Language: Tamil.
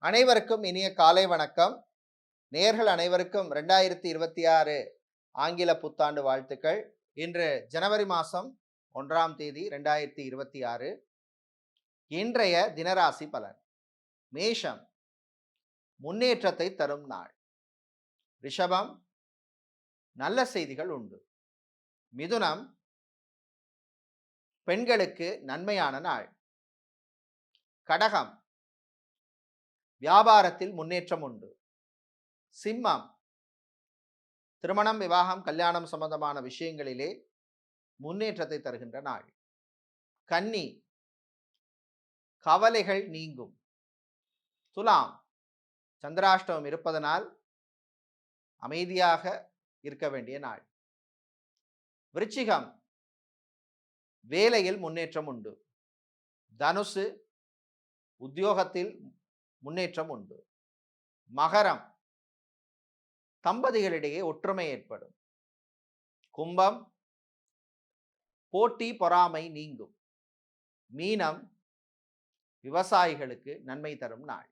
அனைவருக்கும் இனிய காலை வணக்கம். நேயர்கள் அனைவருக்கும் 2026 ஆங்கில புத்தாண்டு வாழ்த்துக்கள். இன்று ஜனவரி மாதம் 1ஆம் தேதி 2026. இன்றைய தினராசி பலன். மேஷம் முன்னேற்றத்தை தரும் நாள். ரிஷபம் நல்ல செய்திகள் உண்டு. மிதுனம் பெண்களுக்கு நன்மையான நாள். கடகம் வியாபாரத்தில் முன்னேற்றம் உண்டு. சிம்மம் திருமணம், விவாகம், கல்யாணம் சம்பந்தமான விஷயங்களிலே முன்னேற்றத்தை தருகின்ற நாள். கன்னி கவலைகள் நீங்கும். துலாம் சந்திராஷ்டமம் இருப்பதனால் அமைதியாக இருக்க வேண்டிய நாள். விருச்சிகம் வேலையில் முன்னேற்றம் உண்டு. தனுசு உத்தியோகத்தில் முன்னேற்றம் உண்டு. மகரம் தம்பதிகளிடையே ஒற்றுமை ஏற்படும். கும்பம் போட்டி பொறாமை நீங்கும். மீனம் விவசாயிகளுக்கு நன்மை தரும் நாள்.